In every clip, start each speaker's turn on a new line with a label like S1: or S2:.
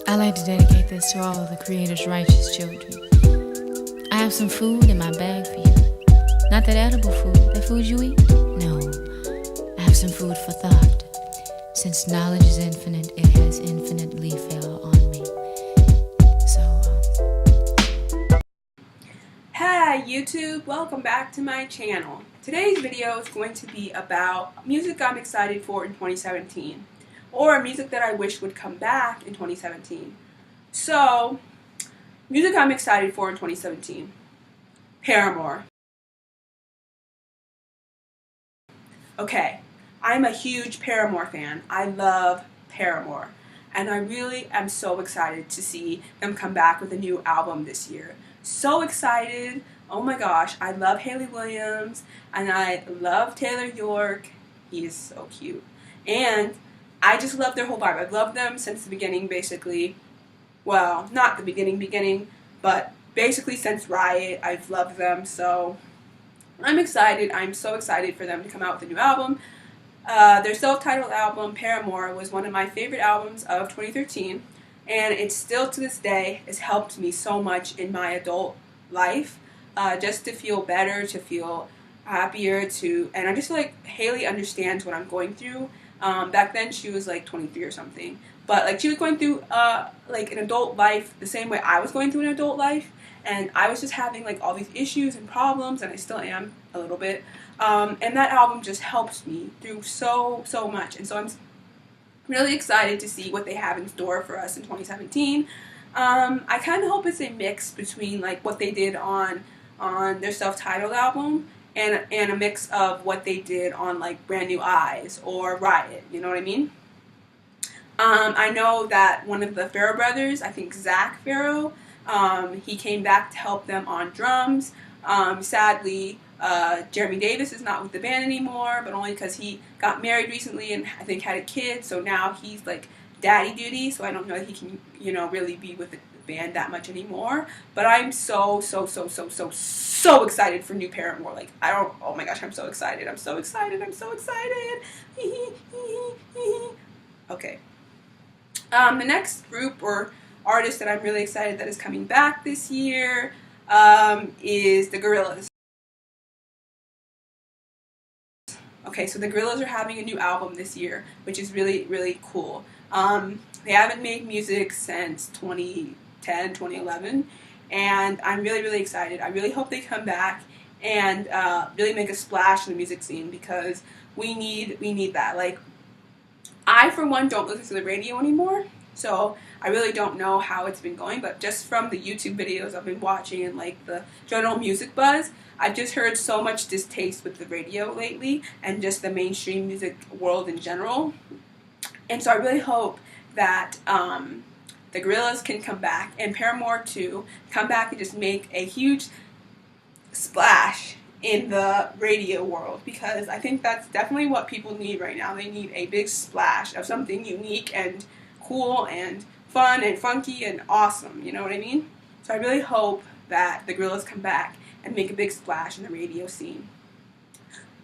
S1: I like to dedicate this to all of the Creator's righteous children. I have some food in my bag for you. Not that edible food, that food you eat? No. I have some food for thought. Since knowledge is infinite, it has infinitely fell on me.
S2: Hi YouTube, welcome back to my channel. Today's video is going to be about music I'm excited for in 2017, or music that I wish would come back in 2017. So, music I'm excited for in 2017. Paramore. Okay, I'm a huge Paramore fan. I love Paramore. And I really am so excited to see them come back with a new album this year. So excited. Oh my gosh, I love Hayley Williams and I love Taylor York. He is so cute. And I just love their whole vibe. I've loved them since the beginning, basically. Well, not the beginning, but basically since Riot, I've loved them. So I'm excited. I'm so excited for them to come out with a new album. Their self-titled album, Paramore, was one of my favorite albums of 2013. And it still, to this day, has helped me so much in my adult life, just to feel better, to feel happier, and I just feel like Hayley understands what I'm going through. Back then, she was like 23 or something, but like she was going through like an adult life the same way I was going through an adult life, and I was just having like all these issues and problems, and I still am a little bit. And that album just helps me through so much, and so I'm really excited to see what they have in store for us in 2017. I kind of hope it's a mix between like what they did on their self-titled album and a mix of what they did on like Brand New Eyes or Riot, you know what I mean? I know that one of the Farrow brothers, I think Zach Farrow, he came back to help them on drums. Sadly, Jeremy Davis is not with the band anymore, but only because he got married recently and I think had a kid, so now he's like daddy duty, so I don't know if he can, really be with the band that much anymore. But I'm so excited for new Paramore. Like, oh my gosh, I'm so excited. I'm so excited. Okay. The next group or artist that I'm really excited that is coming back this year is the Gorillaz. Okay, so the Gorillaz are having a new album this year, which is really cool. They haven't made music since 2010, 2011, and I'm really excited. I really hope they come back and really make a splash in the music scene, because we need that. Like, I for one don't listen to the radio anymore, so I really don't know how it's been going, but just from the YouTube videos I've been watching and like the general music buzz, I've just heard so much distaste with the radio lately and just the mainstream music world in general. And so I really hope that the Gorillaz can come back, and Paramore too, come back and just make a huge splash in the radio world, because I think that's definitely what people need right now. They need a big splash of something unique and cool and fun and funky and awesome, you know what I mean? So I really hope that the Gorillaz come back and make a big splash in the radio scene.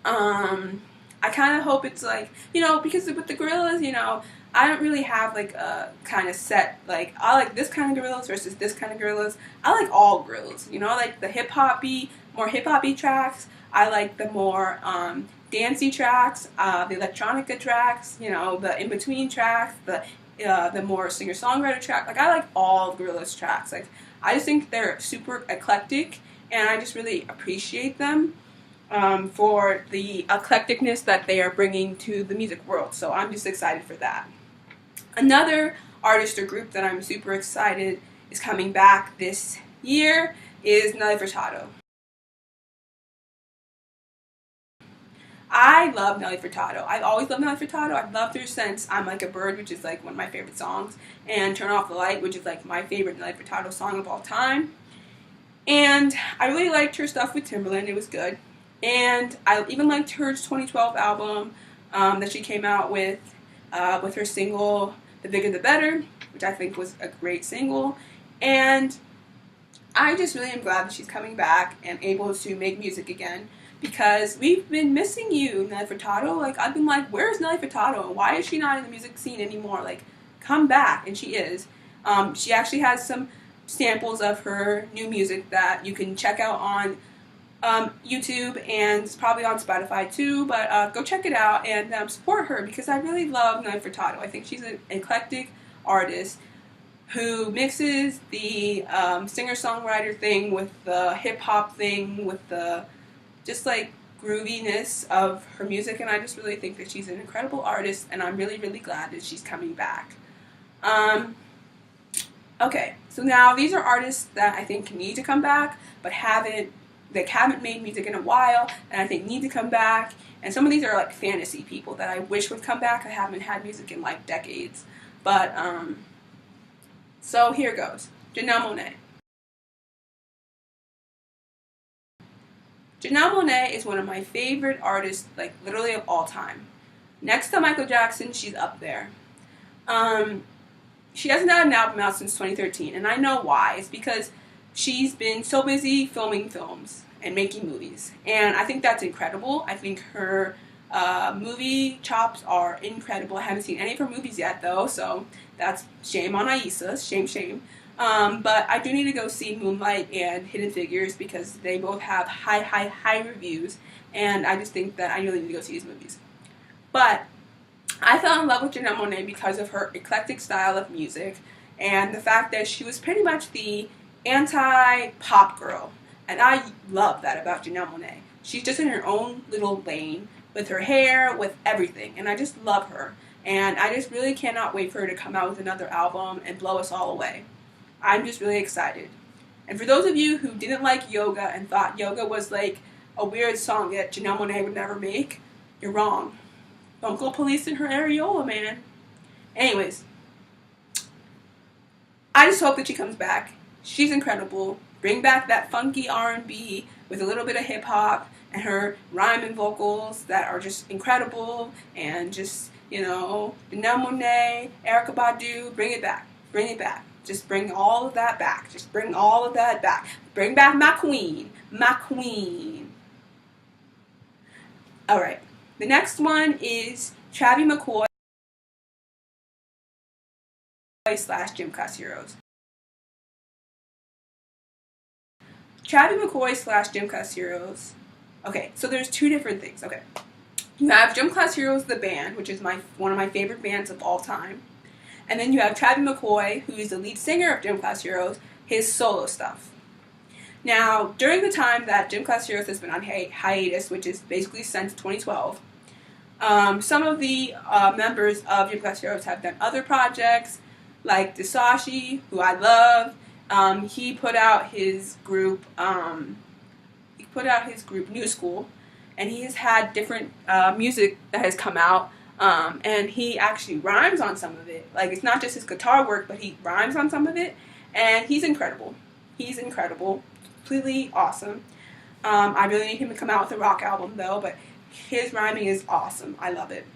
S2: I kind of hope it's like, because with the Gorillaz, I don't really have like a kind of set, like, I like this kind of Gorillaz versus this kind of Gorillaz. I like all Gorillaz, I like the more hip-hoppy tracks. I like the more dancey tracks, the electronica tracks, the in-between tracks, the more singer-songwriter track. Like, I like all Gorillaz tracks. Like, I just think they're super eclectic, and I just really appreciate them for the eclecticness that they are bringing to the music world. So I'm just excited for that. Another artist or group that I'm super excited is coming back this year is Nelly Furtado. I love Nelly Furtado. I've always loved Nelly Furtado. I've loved her since I'm Like a Bird, which is like one of my favorite songs, and Turn Off the Light, which is like my favorite Nelly Furtado song of all time. And I really liked her stuff with Timberland. It was good. And I even liked her 2012 album that she came out with her single, The Bigger the Better, which I think was a great single. And I just really am glad that she's coming back and able to make music again, because we've been missing you, Nelly Furtado. Like, I've been like, where's Nelly Furtado? Why is she not in the music scene anymore? Like, come back. And she is. She actually has some samples of her new music that you can check out on YouTube, and it's probably on Spotify too, but go check it out and support her, because I really love Nelly Furtado. I think she's an eclectic artist who mixes the singer-songwriter thing with the hip-hop thing, with the just like grooviness of her music, and I just really think that she's an incredible artist, and I'm really, really glad that she's coming back. Okay, so now these are artists that I think need to come back, but haven't made music in a while, and I think need to come back. And some of these are like fantasy people that I wish would come back. I haven't had music in like decades. But, so here goes. Janelle Monae. Janelle Monae is one of my favorite artists, like literally of all time. Next to Michael Jackson, she's up there. She hasn't had an album out since 2013, and I know why. It's because she's been so busy filming films and making movies, and I think that's incredible. I think her movie chops are incredible. I haven't seen any of her movies yet, though, so that's shame on Aissa. Shame. But I do need to go see Moonlight and Hidden Figures, because they both have high reviews, and I just think that I really need to go see these movies. But I fell in love with Janelle Monae because of her eclectic style of music and the fact that she was pretty much the anti-pop girl. And I love that about Janelle Monae. She's just in her own little lane with her hair, with everything. And I just love her. And I just really cannot wait for her to come out with another album and blow us all away. I'm just really excited. And for those of you who didn't like Yoga and thought Yoga was like a weird song that Janelle Monae would never make, you're wrong. Don't go policing her areola, man. Anyways, I just hope that she comes back. She's incredible. Bring back that funky R&B with a little bit of hip-hop and her rhyme and vocals that are just incredible, and just, you know, Janelle Monae, Erykah Badu, bring it back. Bring it back. Just bring all of that back. Just bring all of that back. Bring back my queen. My queen. Alright. The next one is Travie McCoy / Gym Class Heroes. Travie McCoy / Gym Class Heroes. Okay, so there's two different things. Okay, you have Gym Class Heroes, the band, which is one of my favorite bands of all time, and then you have Travie McCoy, who is the lead singer of Gym Class Heroes, his solo stuff. Now, during the time that Gym Class Heroes has been on hiatus, which is basically since 2012, some of the members of Gym Class Heroes have done other projects, like Dasashi, who I love. He put out his group. New School, and he has had different music that has come out. And he actually rhymes on some of it. Like, it's not just his guitar work, but he rhymes on some of it, and he's incredible. He's incredible, completely awesome. I really need him to come out with a rock album though, but his rhyming is awesome. I love it.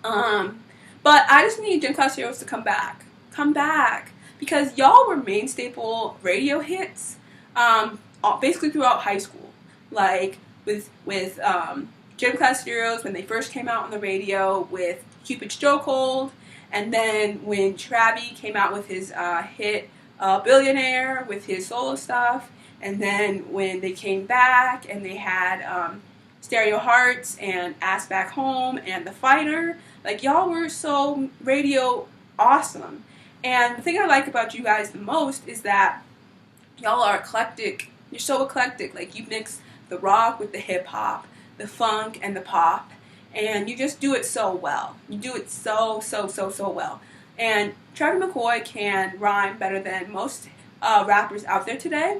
S2: But I just need Gym Class Heroes to come back. Come back. Because y'all were main staple radio hits basically throughout high school. Like with Gym Class Heroes when they first came out on the radio with Cupid's Chokehold, and then when Travie came out with his hit Billionaire with his solo stuff, and then when they came back and they had Stereo Hearts and Ass Back Home and The Fighter. Like, y'all were so radio awesome. And the thing I like about you guys the most is that y'all are eclectic. You're so eclectic. Like, you mix the rock with the hip-hop, the funk and the pop, and you just do it so well. You do it so well. And Travie McCoy can rhyme better than most rappers out there today,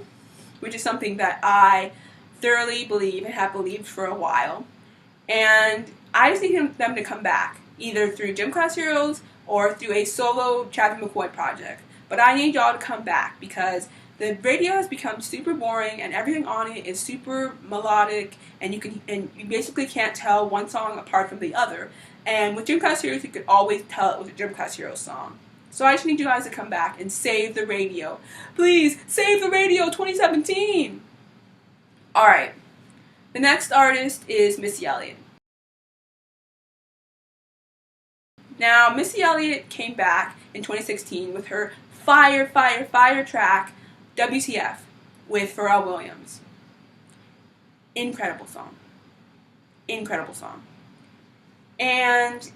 S2: which is something that I thoroughly believe and have believed for a while. And I just need them to come back, either through Gym Class Heroes or through a solo Travie McCoy project. But I need y'all to come back, because the radio has become super boring and everything on it is super melodic, and you basically can't tell one song apart from the other. And with Gym Class Heroes, you could always tell it was a Gym Class Heroes song. So I just need you guys to come back and save the radio. Please, save the radio 2017! Alright, the next artist is Missy Elliott. Now, Missy Elliott came back in 2016 with her fire, fire, fire track, WTF, with Pharrell Williams. Incredible song. Incredible song. And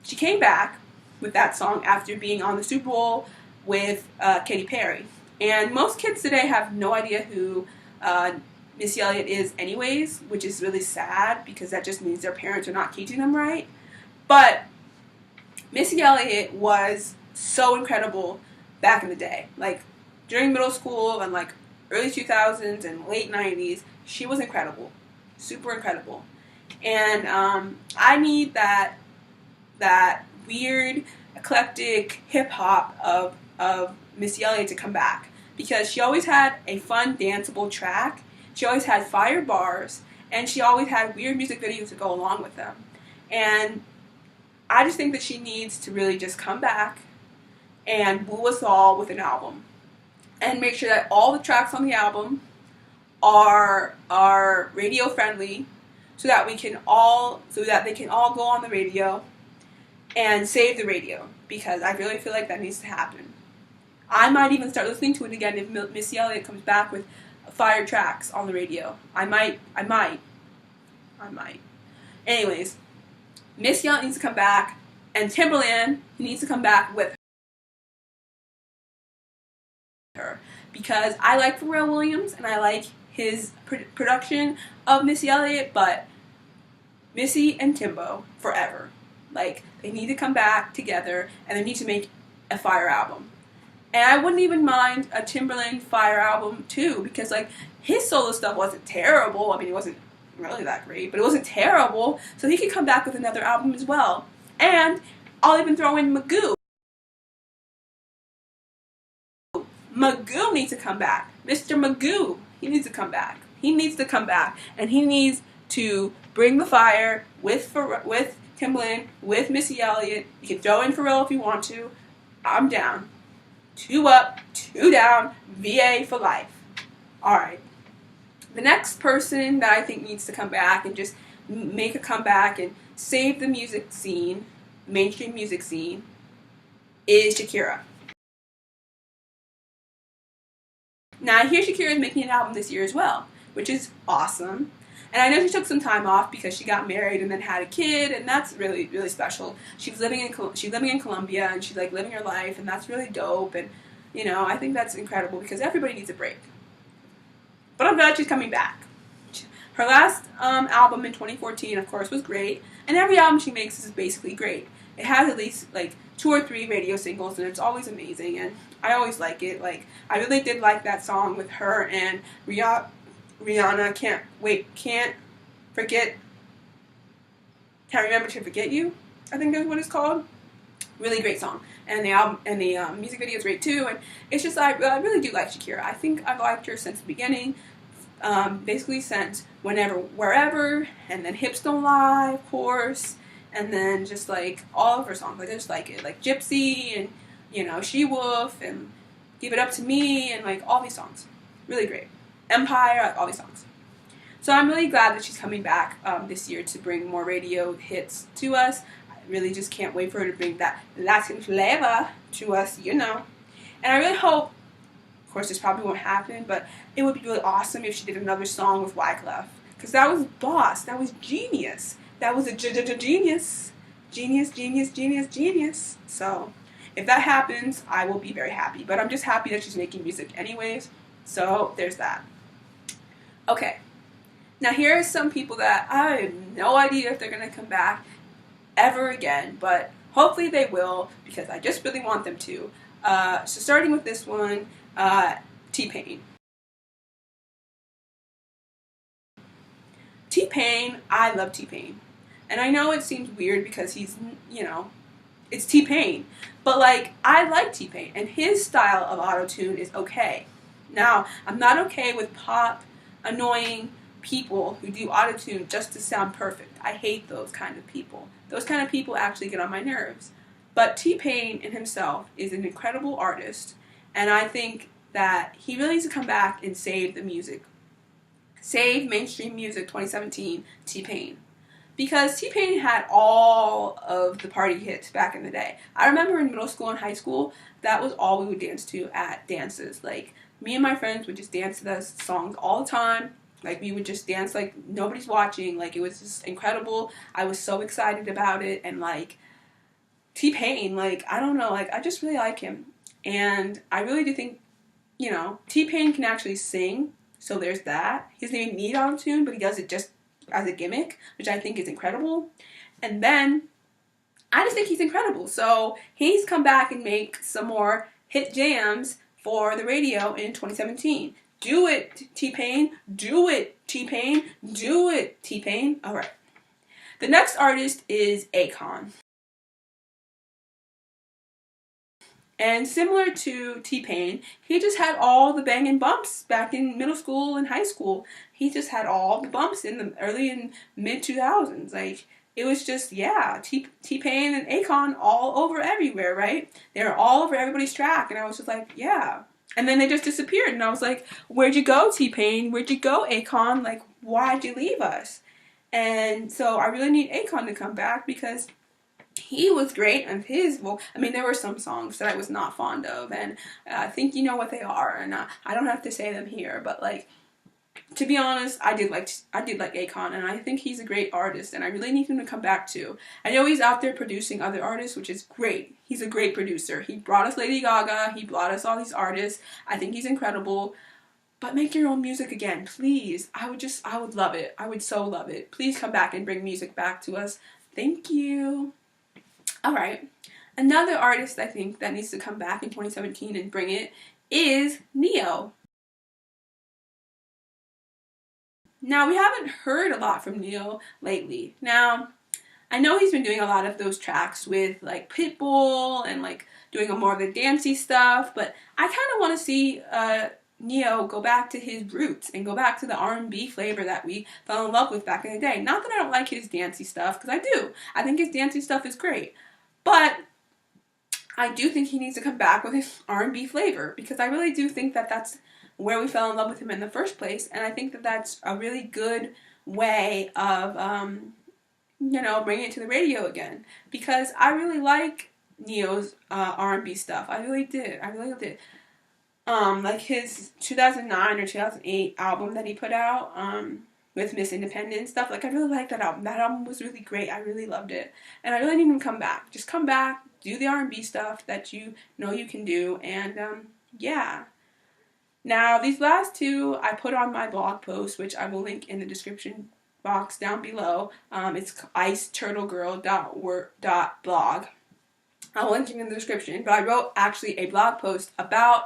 S2: she came back with that song after being on the Super Bowl with Katy Perry. And most kids today have no idea who Missy Elliott is anyways, which is really sad because that just means their parents are not teaching them right. But Missy Elliott was so incredible back in the day. Like, during middle school and like early 2000s and late 90s, she was incredible. Super incredible. And I need that weird, eclectic hip-hop of Missy Elliott to come back. Because she always had a fun, danceable track. She always had fire bars. And she always had weird music videos to go along with them. And I just think that she needs to really just come back and woo us all with an album. And make sure that all the tracks on the album are radio friendly, so that they can all go on the radio and save the radio, because I really feel like that needs to happen. I might even start listening to it again if Missy Elliott comes back with fire tracks on the radio. I might. Anyways, Missy Elliott needs to come back, and Timberland needs to come back with her, because I like Pharrell Williams and I like his production of Missy Elliott, but Missy and Timbo forever. Like, they need to come back together and they need to make a fire album. And I wouldn't even mind a Timberland fire album too, because like his solo stuff wasn't terrible. I mean, it wasn't really that great, but it wasn't terrible. So he could come back with another album as well. And I'll even throw in Magoo. Magoo needs to come back. Mr. Magoo, he needs to come back. He needs to come back, and he needs to bring the fire with Timbaland, with Missy Elliott. You can throw in Pharrell if you want to. I'm down. 2 up, 2 down, VA for life. Alright. The next person that I think needs to come back and just make a comeback and save the music scene, mainstream music scene, is Shakira. Now, I hear Shakira is making an album this year as well, which is awesome. And I know she took some time off because she got married and then had a kid, and that's really, really special. She's living in Colombia, and she's like living her life, and that's really dope. And you know, I think that's incredible because everybody needs a break. But I'm glad she's coming back. Her last album in 2014, of course, was great, and every album she makes is basically great. It has at least like 2 or 3 radio singles, and it's always amazing, and I always like it. Like, I really did like that song with her and Rihanna, can't remember to forget you, I think that's what it's called. Really great song, and the album and the music video is great too. And it's just, I really do like Shakira. I think I've liked her since the beginning, basically since Whenever Wherever, and then Hips Don't Lie, of course, and then just like all of her songs. Like, I just like it, like Gypsy, and you know, She Wolf, and Give It Up to Me, and like all these songs, really great. Empire, all these songs. So I'm really glad that she's coming back this year to bring more radio hits to us. I really just can't wait for her to bring that Latin flavor to us, you know. And I really hope, of course this probably won't happen, but it would be really awesome if she did another song with Wyclef. Because that was boss. That was genius. That was a genius. Genius. So if that happens, I will be very happy. But I'm just happy that she's making music anyways. So there's that. Okay, now here are some people that I have no idea if they're going to come back ever again, but hopefully they will, because I just really want them to. So starting with this one, TPain. TPain, I love TPain. And I know it seems weird because he's, you know, it's TPain. But like, I like TPain, and his style of auto-tune is okay. Now, I'm not okay with pop, annoying people who do autotune just to sound perfect. I hate those kind of people. Those kind of people actually get on my nerves. But TPain in himself is an incredible artist, and I think that he really needs to come back and save the music. Save mainstream music 2017, TPain. because T-Pain had all of the party hits back in the day. I remember in middle school and high school, that was all we would dance to at dances. Like, me and my friends would just dance to those songs all the time. Like, we would just dance like nobody's watching. Like, it was just incredible. I was so excited about it. And, like, T-Pain, like, I don't know, like, I just really like him. And I really do think, you know, T-Pain can actually sing. So there's that. He doesn't even need auto-tune, but he does it just as a gimmick, which I think is incredible. And then, I just think he's incredible. So, he's come back and make some more hit jams for the radio in 2017. Do it, T-Pain. Do it, T-Pain. Do it, T-Pain. Alright. The next artist is Akon. And similar to T-Pain, he just had all the banging bumps back in middle school and high school. He just had all the bumps in the early and mid 2000s. Like, it was just, yeah, T-Pain and Akon all over everywhere, right? They were all over everybody's track, and I was just like, yeah. And then they just disappeared, and I was like, where'd you go, T-Pain? Where'd you go, Akon? Like, why'd you leave us? And so I really need Akon to come back, because he was great, and well, I mean, there were some songs that I was not fond of, and I think you know what they are, and I don't have to say them here, but, like, to be honest, I did like Akon, and I think he's a great artist, and I really need him to come back too. I know he's out there producing other artists, which is great. He's a great producer. He brought us Lady Gaga. He brought us all these artists. I think he's incredible. But make your own music again, please. I would love it. I would so love it. Please come back and bring music back to us. Thank you. Alright. Another artist I think that needs to come back in 2017 and bring it is Ne-Yo. Now, we haven't heard a lot from Ne-Yo lately. Now, I know he's been doing a lot of those tracks with, like, Pitbull and, like, doing more of the dancey stuff, but I kind of want to see Ne-Yo go back to his roots and go back to the R&B flavor that we fell in love with back in the day. Not that I don't like his dancey stuff, because I do. I think his dancey stuff is great. But I do think he needs to come back with his R&B flavor, because I really do think that that's where we fell in love with him in the first place, and I think that that's a really good way of, you know, bringing it to the radio again, because I really like Ne-Yo's R&B stuff. I really did. Like his 2009 or 2008 album that he put out, with Miss Independent stuff, like, I really liked that album. That album was really great. I really loved it, and I really need him to come back. Just come back, do the R&B stuff that you know you can do, and, yeah. Now, these last two I put on my blog post, which I will link in the description box down below. It's iceturtlegirl.blog. I'll link it in the description, but I wrote actually a blog post about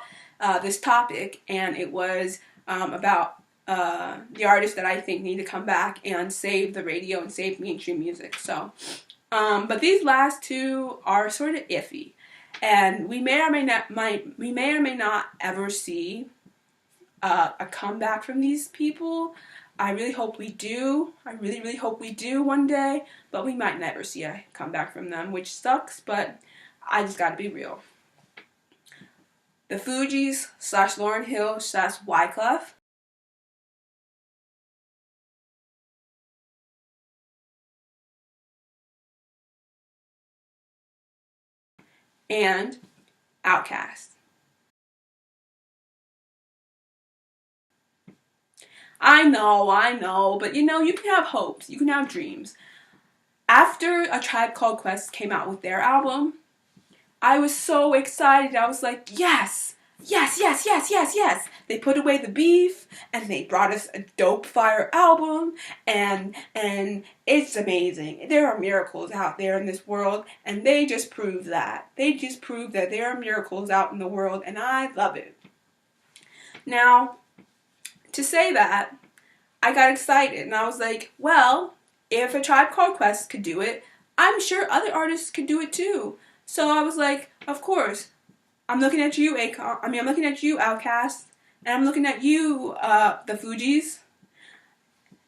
S2: this topic, and it was about the artists that I think need to come back and save the radio and save mainstream music. So, but these last two are sort of iffy, and we may or may not ever see a comeback from these people. I really hope we do. I really, really hope we do one day, but we might never see a comeback from them, which sucks, but I just gotta be real. The Fugees / Lauryn Hill / Wyclef. And Outkast. I know, but you know, you can have hopes, you can have dreams. After A Tribe Called Quest came out with their album, I was so excited. I was like, yes. They put away the beef, and they brought us a dope fire album, and it's amazing. There are miracles out there in this world, and they just prove that. They just prove that there are miracles out in the world, and I love it. Now, to say that, I got excited, and I was like, well, if A Tribe Called Quest could do it, I'm sure other artists could do it too. So I was like, of course. I'm looking at you, Akon. I'm looking at you, Outkast, and I'm looking at you, the Fugees.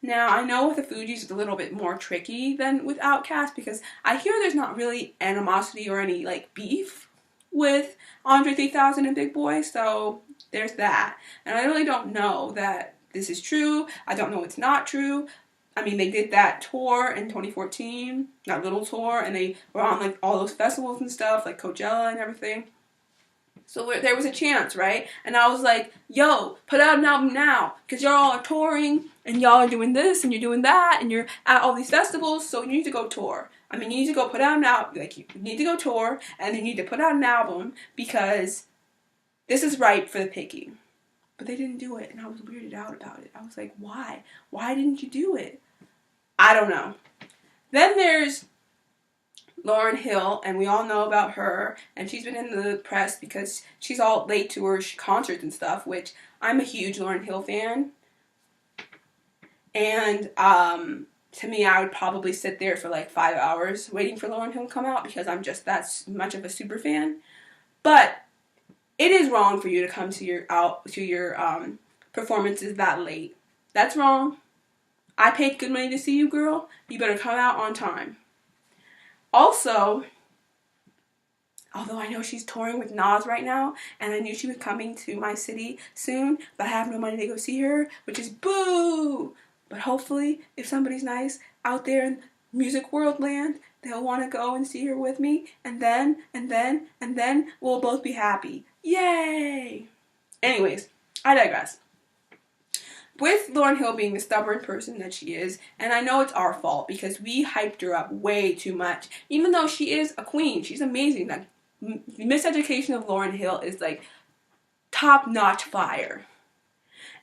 S2: Now, I know with the Fugees it's a little bit more tricky than with Outkast, because I hear there's not really animosity or any, like, beef with Andre 3000 and Big Boy, so there's that. And I really don't know that this is true. I don't know it's not true, I mean, they did that tour in 2014, that little tour, and they were on like all those festivals and stuff, like Coachella and everything. So there was a chance, right? And I was like, yo, put out an album now, because y'all are touring, and y'all are doing this, and you're doing that, and you're at all these festivals, so you need to go tour. I mean, you need to go put out an album, like, you need to go tour, and you need to put out an album, because this is ripe for the picking. But they didn't do it, and I was weirded out about it. I was like, why? Why didn't you do it? I don't know. Then there's Lauryn Hill, and we all know about her, and she's been in the press because she's all late to her concerts and stuff, which I'm a huge Lauryn Hill fan. And to me, I would probably sit there for like 5 hours waiting for Lauryn Hill to come out because I'm just that much of a super fan. But it is wrong for you to come to your performances that late. That's wrong. I paid good money to see you, girl. You better come out on time. Also, although I know she's touring with Nas right now, and I knew she was coming to my city soon, but I have no money to go see her, which is boo! But hopefully, if somebody's nice out there in music world land, they'll want to go and see her with me, and then we'll both be happy. Yay! Anyways, I digress. With Lauryn Hill being the stubborn person that she is, and I know it's our fault because we hyped her up way too much, even though she is a queen, she's amazing. Like, Miseducation of Lauryn Hill is like top-notch fire.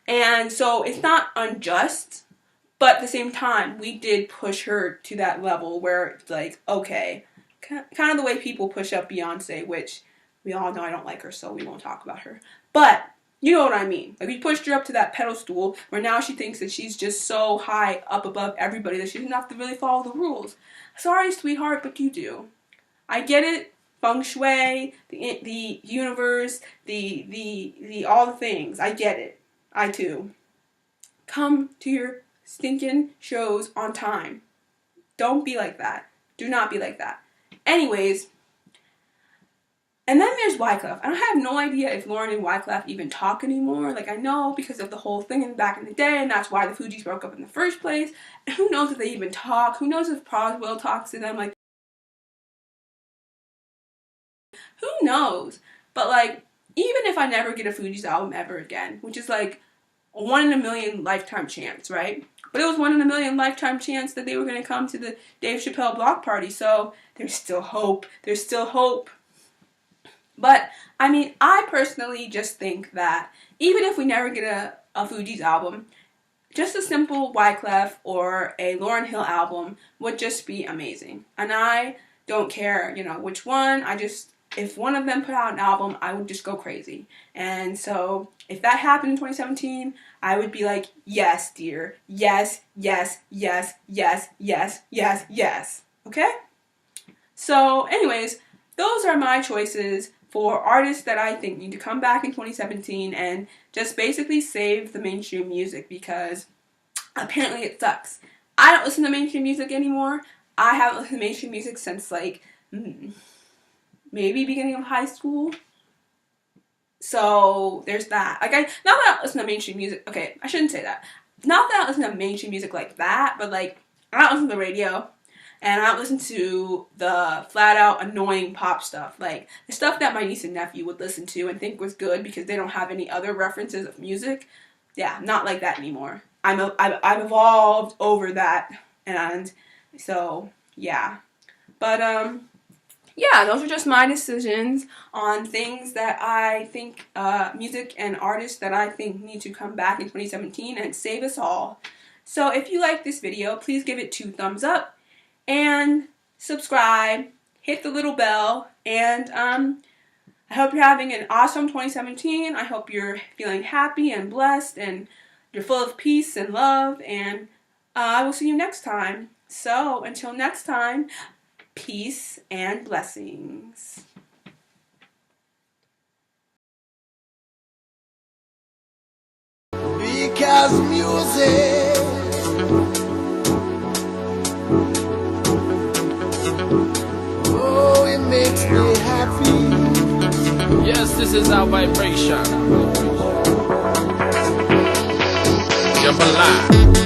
S2: And so it's not unjust, but at the same time, we did push her to that level where it's like, okay, kind of the way people push up Beyonce, which we all know I don't like her, so we won't talk about her. But you know what I mean. Like, we pushed her up to that pedestal where now she thinks that she's just so high up above everybody that she doesn't have to really follow the rules. Sorry, sweetheart, but you do. I get it. Feng shui, the universe, the all the things. I get it. I too. Come to your stinking shows on time. Don't be like that. Do not be like that. Anyways. And then there's Wyclef. I have no idea if Lauryn and Wyclef even talk anymore. Like, I know because of the whole thing back in the day, and that's why the Fugees broke up in the first place. And who knows if they even talk? Who knows if Proswell talks to them? Like, who knows? But, like, even if I never get a Fugees album ever again, which is like a 1 in a million lifetime chance, right? But it was 1 in a million lifetime chance that they were going to come to the Dave Chappelle block party. So there's still hope. There's still hope. But, I mean, I personally just think that even if we never get a Fugees album, just a simple Wyclef or a Lauryn Hill album would just be amazing. And I don't care, you know, which one. If one of them put out an album, I would just go crazy. And so, if that happened in 2017, I would be like, yes, dear. Yes, yes, yes, yes, yes, yes, yes. Okay? So, anyways, those are my choices for artists that I think need to come back in 2017 and just basically save the mainstream music because apparently it sucks. I don't listen to mainstream music anymore. I haven't listened to mainstream music since like maybe beginning of high school. So there's that. Like, not that I don't listen to mainstream music. Okay, I shouldn't say that. Not that I don't listen to mainstream music like that, but like I don't listen to the radio. And I don't listen to the flat-out annoying pop stuff. Like, the stuff that my niece and nephew would listen to and think was good because they don't have any other references of music. Yeah, not like that anymore. I've evolved over that. And so, yeah. But, yeah, those are just my decisions on things that I think, music and artists that I think need to come back in 2017 and save us all. So, if you like this video, please give it 2 thumbs up. And subscribe, hit the little bell, and I hope you're having an awesome 2017. I hope you're feeling happy and blessed, and you're full of peace and love, and I will see you next time. So, until next time, peace and blessings.
S3: Because music makes me happy.
S4: Yes, this is our vibration. Jambalaya.